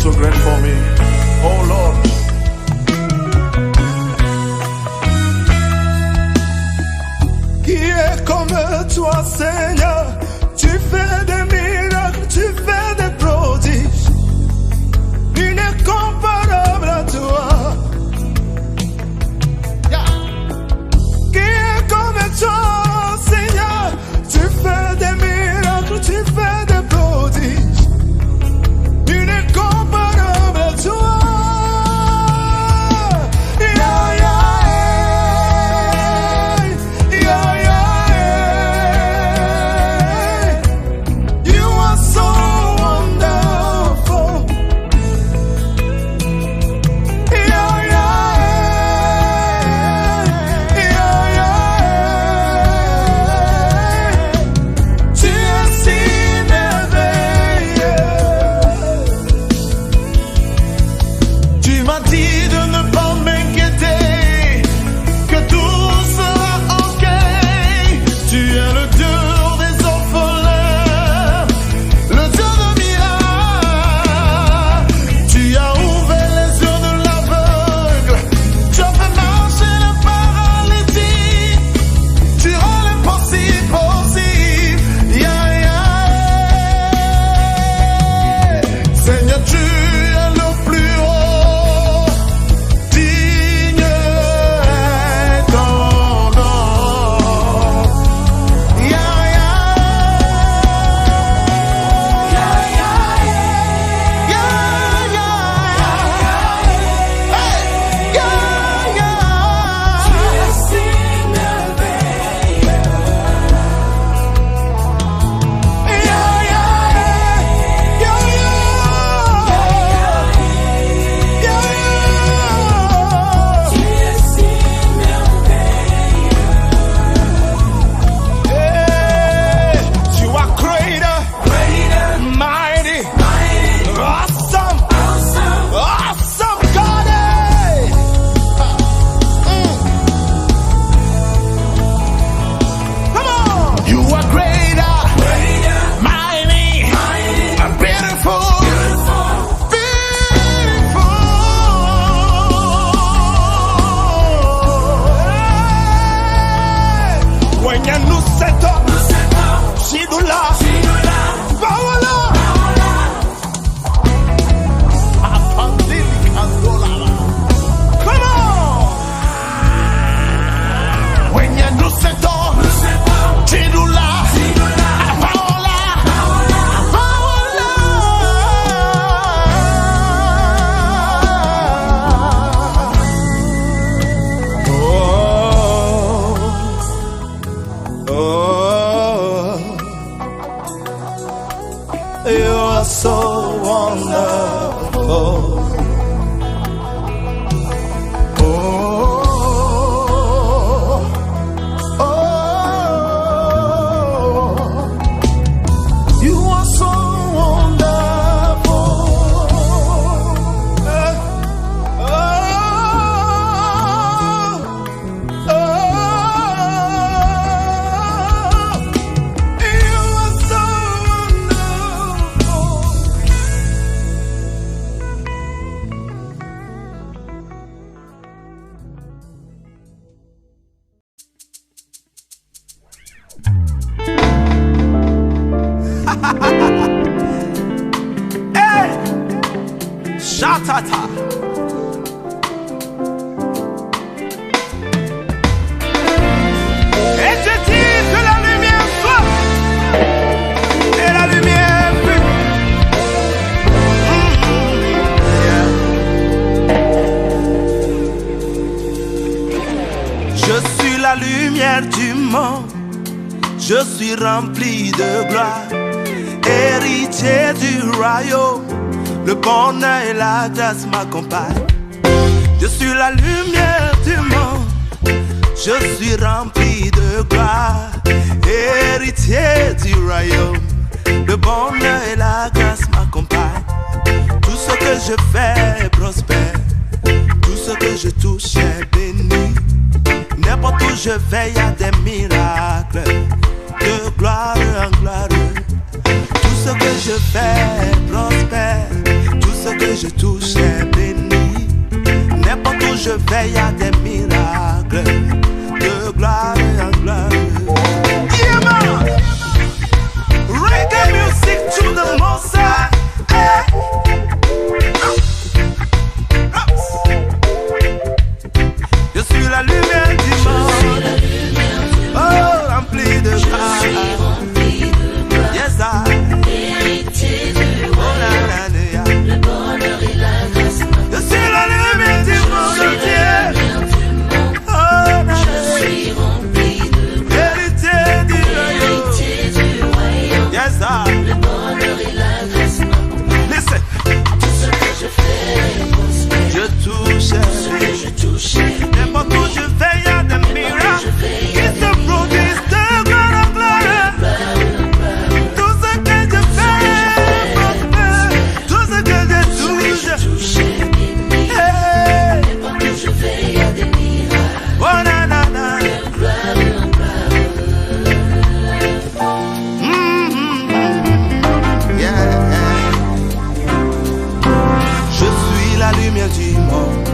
so great for me. Oh Lord. Qui est comme toi, Seigneur? Tu fais des miracles, tu fais des prodiges. Il n'est comparable à toi. Qui est comme toi, Seigneur? Tu fais des miracles, tu fais des prodiges. Il n'est comparable à toi. Je suis rempli de gloire, héritier du royaume. Le bonheur et la grâce m'accompagnent. Je suis la lumière du monde. Je suis rempli de gloire, héritier du royaume. Le bonheur et la grâce m'accompagnent. Tout ce que je fais prospère. Tout ce que je touche est béni. N'importe où je vais, y a des miracles. De gloire en gloire. Tout ce que je fais prospère. Tout ce que je touche est béni. N'importe où je vais, y a des miracles. De gloire en gloire. Yeah, man! Reggae music to the most high. Je suis la lumière du monde. Oh, rempli de gloire. Yes, I. Héritier du royaume, le bonheur et la grâce. Je suis la lumière du monde entier. Oh, je suis rempli de gloire. Héritier du royaume. Yes, I. Le bonheur et la grâce m'accompagnent. Listen. Tout ce que je fais est prospère. Je touche. Ce que je touche est N'importe où je vais, y a des miracles. It's the produce de gloire en gloire. Tout ce que je fais est prospère. Tout ce que je touche. Hey. N'importe où je vais, y a des miracles. Oh, na, na, na. De gloire en gloire. Yeah. Je suis la lumière du monde.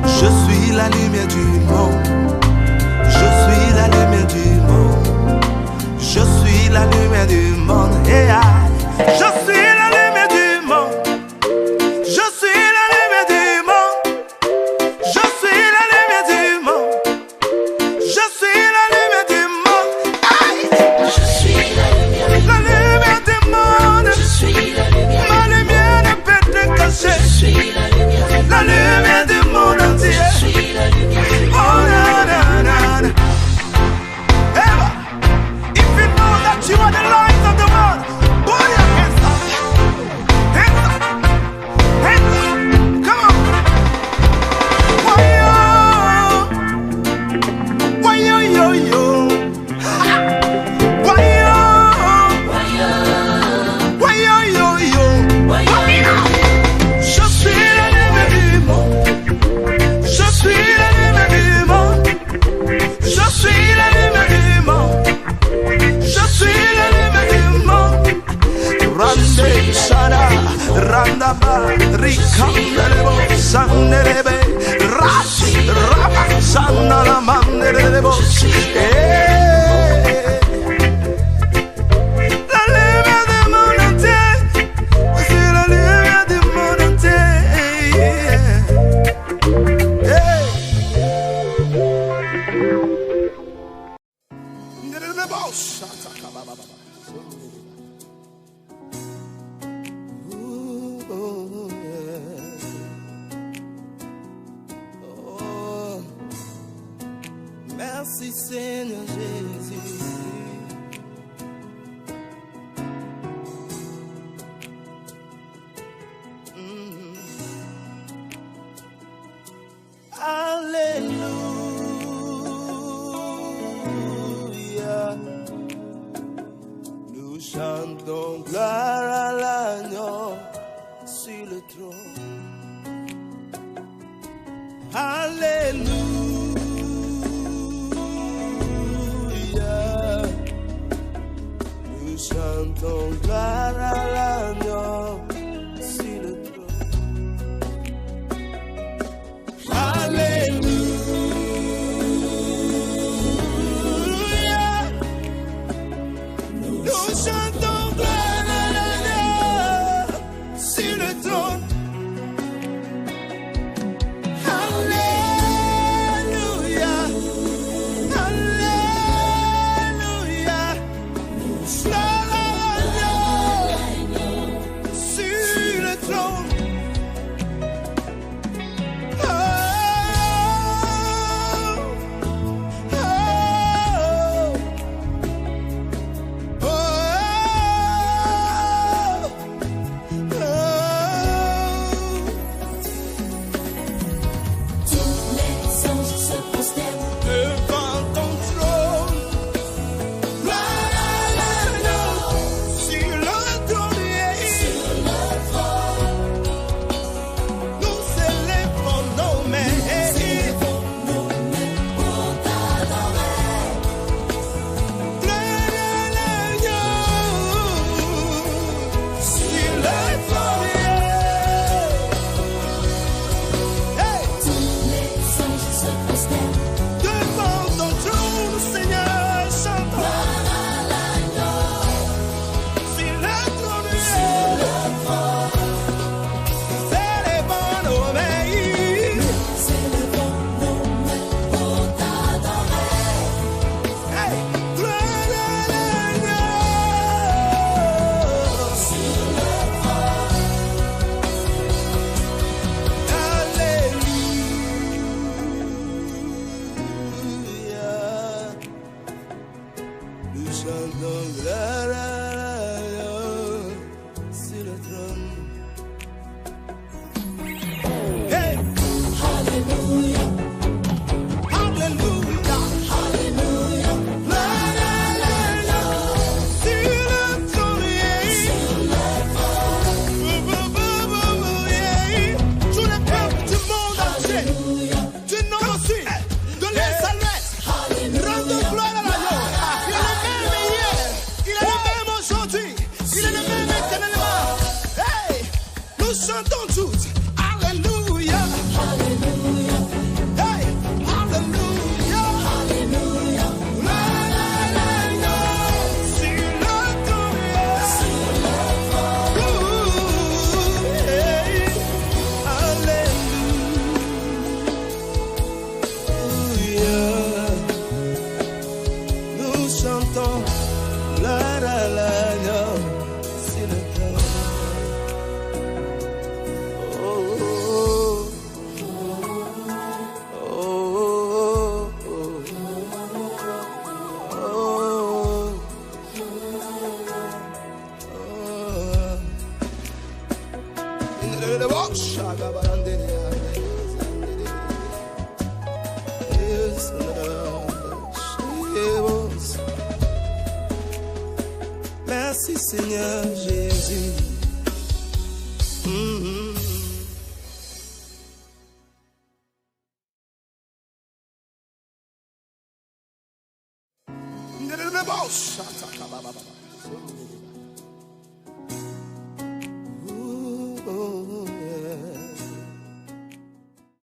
Je suis la lumière du monde. Je suis la lumière du monde. Je suis la lumière du monde. Yeah. Je suis la lumière du monde. Je suis la lumière du monde. Je suis la lumière du monde. Je suis la lumière du monde. Aïe. Je suis la lumière. La lumière du monde. Je suis la lumière. Ma lumière ne peut te cacher. Je suis la lumière. La lumière du monde entier. Je suis la lumière. Oh, na, na, na, na. Eva, if you know that you are the light of the world, put your hands up. Hands up. Hands up. Come on. Why-yo? Why-yo, yo, yo. Why-yo? Why-yo, yo, yo. Why-yo? Je suis la lumière du monde. Je suis la lumière du monde. Je suis la lumière du monde. Je suis la lumière du monde. Rande Shana, Randaba, Rikandelebo, Sandelebe, Rashi, Rama, Sanala Mandelebo. La lumière du monde entier. C'est la lumière du monde entier. Hey. Oh, merci Seigneur Jésus. Alléluia. Nous chantons gloire à l'agneau sur le trône. Alléluia. Nous chantons gloire à l'agneau sur le trône. Alléluia. Nous chantons gloire à l'agneau sur le trône. Alléluia. Alléluia. Gloire à l'agneau Nous chantons tous. Alléluia. Alléluia. Hey, Alléluia. Alléluia. La la la la. Sur le toit. Sur le toit. Ouh, hey, Alléluia. Nous chantons. La la la la. Sur le toit. Oh, oh, oh, oh, merci Seigneur Jésus.